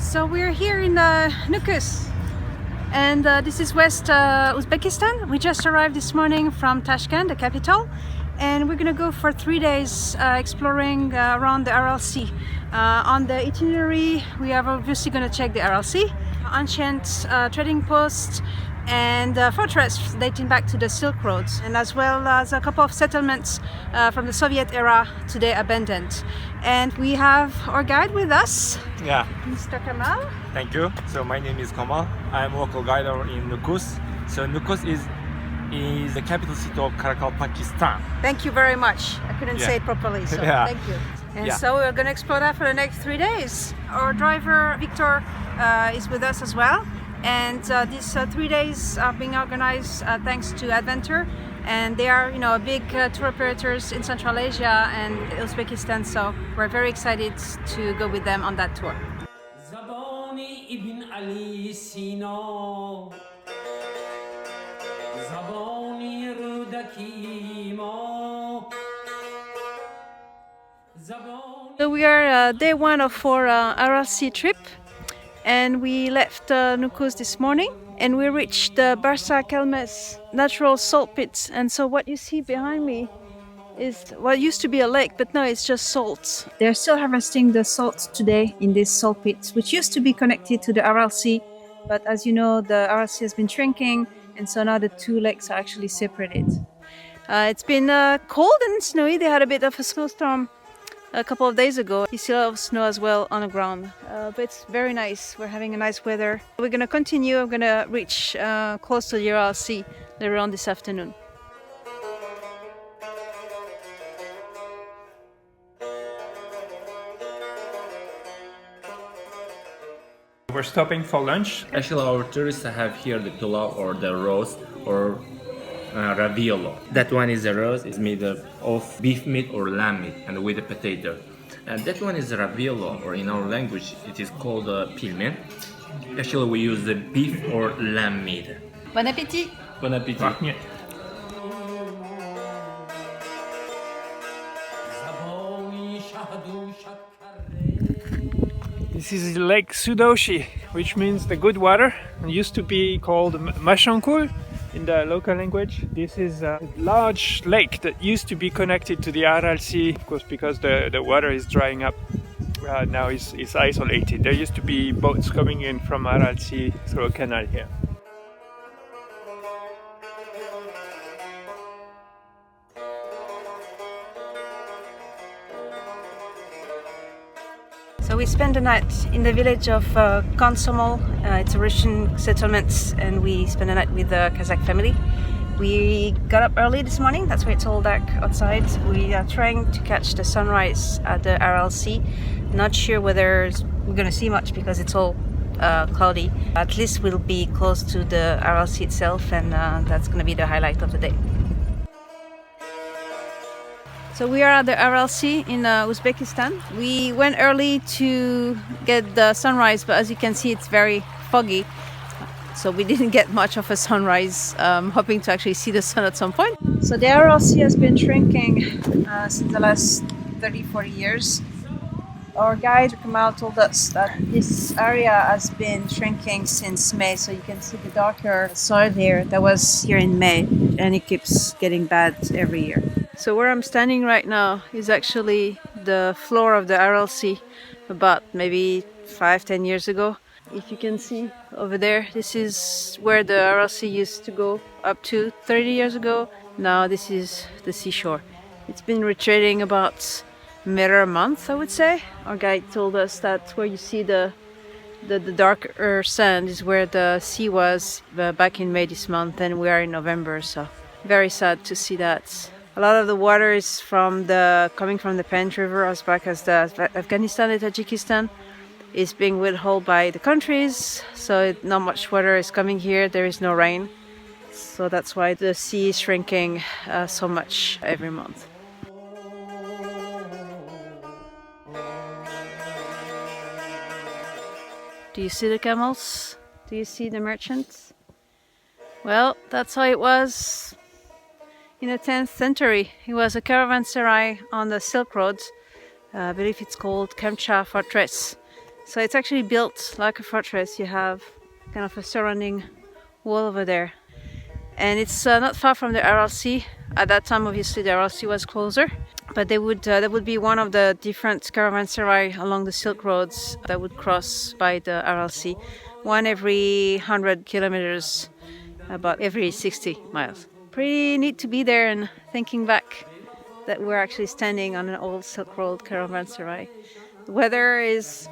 So we're here in Nukus, and this is West Uzbekistan. We just arrived this morning from Tashkent, the capital, and we're gonna go for 3 days exploring around the Aral Sea. On the itinerary, we are obviously gonna check the Aral Sea, ancient trading posts, and fortress dating back to the Silk Road, and as well as a couple of settlements from the Soviet era, today abandoned. And we have our guide with us, Mr. Kamal. Thank you. So my name is Kamal. I'm a local guide in Nukus. So Nukus is the capital city of Karachi, Pakistan. Thank you very much. I couldn't say it properly, so thank you. And so we're going to explore that for the next 3 days. Our driver, Victor, is with us as well. And these 3 days are being organized thanks to Advantour, and they are, a big tour operators in Central Asia and Uzbekistan. So we're very excited to go with them on that tour. So we are day one of our Aral Sea trip. And we left Nukus this morning, and we reached the Barsa Kelmes natural salt pits. And so what you see behind me is what used to be a lake, but now it's just salt. They're still harvesting the salt today in these salt pits, which used to be connected to the Aral Sea. But as you know, the Aral Sea has been shrinking, and so now the two lakes are actually separated. It's been cold and snowy. They had a bit of a snowstorm a couple of days ago. You see a lot of snow as well on the ground, but it's very nice. We're having a nice weather. We're gonna continue. I'm gonna reach close to the Aral Sea later on this afternoon. We're stopping for lunch. Actually, our tourists have here the pilau or the roast or raviolo. That one is a roast. It's made of beef meat or lamb meat and with a potato. And that one is a raviolo, or in our language it is called pilmen. Actually, we use the beef or lamb meat. Bon appétit! Bon appétit! This is Lake Sudoshi, which means the good water. It used to be called Mashankul in the local language. This is a large lake that used to be connected to the Aral Sea, of course, because the water is drying up. Now it's isolated. There used to be boats coming in from Aral Sea through a canal here. So we spent the night in the village of Komsomol. It's a Russian settlement, and we spent the night with the Kazakh family. We got up early this morning. That's why it's all dark outside. We are trying to catch the sunrise at the Aral Sea. Not sure whether we're going to see much because it's all cloudy. At least we'll be close to the Aral Sea itself, and that's going to be the highlight of the day. So we are at the Aral Sea in Uzbekistan. We went early to get the sunrise, but as you can see, it's very foggy. So we didn't get much of a sunrise, hoping to actually see the sun at some point. So the Aral Sea has been shrinking since the last 30-40 years. Our guide Kamal told us that this area has been shrinking since May. So you can see the darker soil here that was here in May, and it keeps getting bad every year. So where I'm standing right now is actually the floor of the Aral Sea about maybe 5-10 years ago. If you can see over there, this is where the Aral Sea used to go up to 30 years ago. Now this is the seashore. It's been retreating about a matter of a month, I would say. Our guide told us that where you see the darker sand is where the sea was back in May this month, and we are in November, so very sad to see that. A lot of the water is coming from the Pant River as back as the Afghanistan and Tajikistan is being withheld by the countries, so not much water is coming here. There is no rain, so that's why the sea is shrinking so much every month. Do you see the camels? Do you see the merchants? Well, that's how it was in the 10th century. It was a caravanserai on the Silk Road. I believe it's called Kamcha Fortress. So it's actually built like a fortress. You have kind of a surrounding wall over there. And it's not far from the Aral Sea. At that time, obviously, the Aral Sea was closer. But that would be one of the different caravanserai along the Silk Roads that would cross by the Aral Sea. One every 100 kilometers, about every 60 miles. Pretty neat to be there, and thinking back that we're actually standing on an old Silk Road caravanserai. The weather is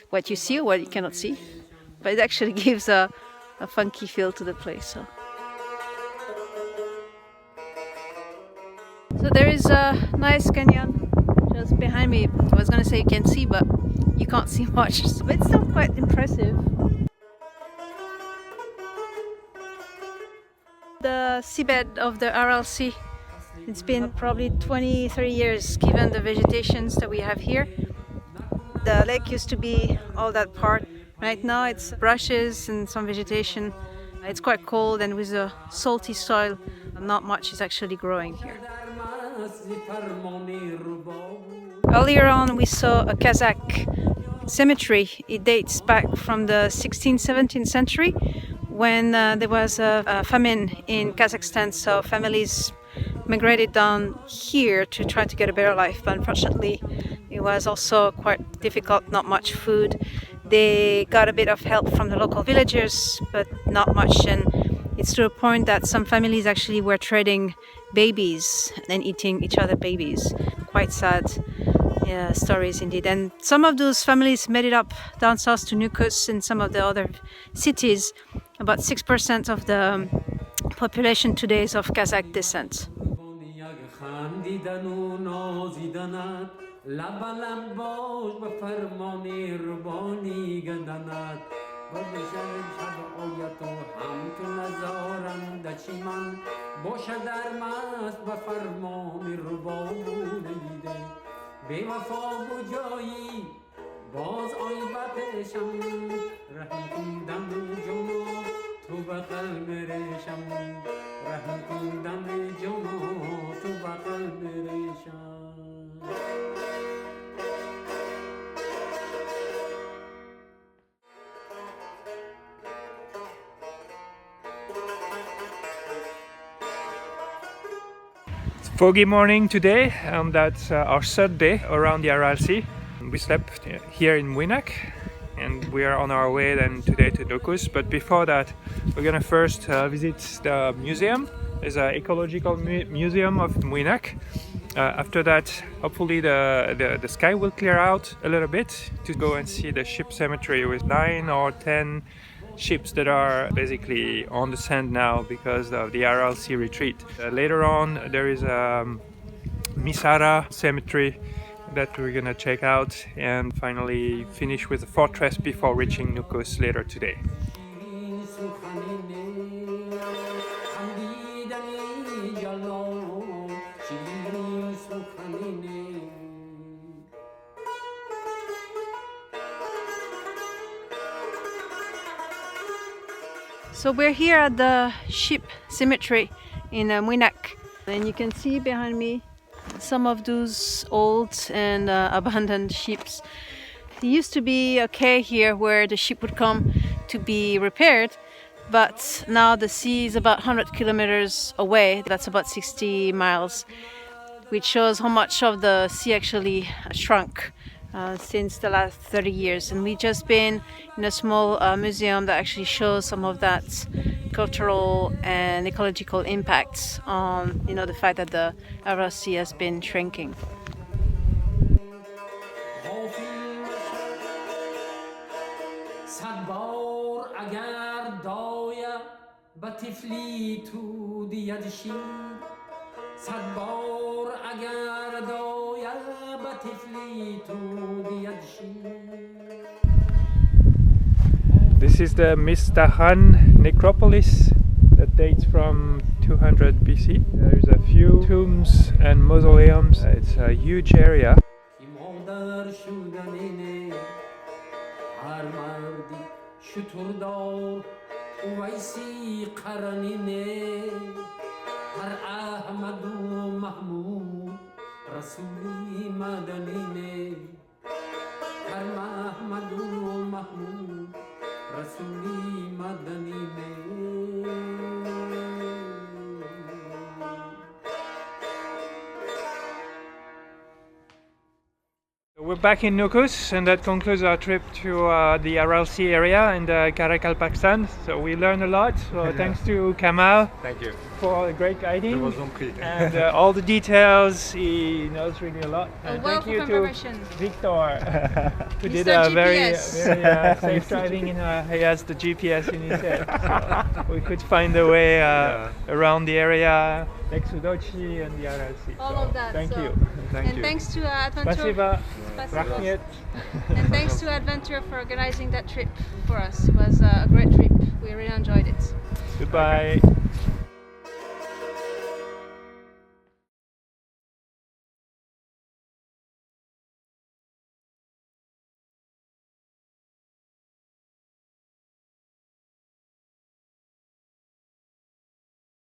what you see or what you cannot see, but it actually gives a funky feel to the place. So there is a nice canyon just behind me. I was gonna say you can see, but you can't see much. But it's still quite impressive. The seabed of the Aral Sea, it's been probably 20-30 years given the vegetations that we have here. The lake used to be all that part. Right now it's brushes and some vegetation. It's quite cold, and with the salty soil, not much is actually growing here. Earlier on we saw a Kazakh cemetery. It dates back from the 16th, 17th century when there was a famine in Kazakhstan, so families migrated down here to try to get a better life, but unfortunately it was also quite difficult, not much food. They got a bit of help from the local villagers, but not much, and it's to a point that some families actually were trading babies and eating each other babies. Quite sad stories indeed. And some of those families made it up down south to Nukus and some of the other cities. About 6% of the population today is of Kazakh descent. Foggy morning today, and that's our third day around the Aral Sea. We slept here in Moynaq, and we are on our way then today to Nukus. But before that, we're gonna first visit the museum. There's an ecological museum of Moynaq. After that, hopefully the sky will clear out a little bit to go and see the ship cemetery with 9 or 10 ships that are basically on the sand now because of the Aral Sea retreat. Later on there is a Misara cemetery that we're gonna check out, and finally finish with the fortress before reaching Nukus later today. So we're here at the ship cemetery in Moynaq, and you can see behind me some of those old and abandoned ships. It used to be a quay here where the ship would come to be repaired, but now the sea is about 100 kilometers away. That's about 60 miles, which shows how much of the sea actually shrunk since the last 30 years. And we've just been in a small museum that actually shows some of that cultural and ecological impacts on, the fact that the Aral Sea has been shrinking. This is the Mistahan necropolis that dates from 200 BC. There's a few tombs and mausoleums. It's a huge area. We're back in Nukus, and that concludes our trip to the Aral Sea area in the Karakal, Pakistan. So we learned a lot. So thanks to Kamal Thank you. for the great guiding was compris. and all the details. He knows really a lot. And wealth thank you of to information. Victor, who did Mr. a very GPS. safe driving. He has the GPS in his head, so we could find a way around the area, Lake Sudochi and the Aral Sea. All So of that. Thank so- you. and thanks to Adventure. Спасибо. Spasibo. Rahmet. And thanks to Adventure for organizing that trip for us. It was a great trip. We really enjoyed it. Goodbye.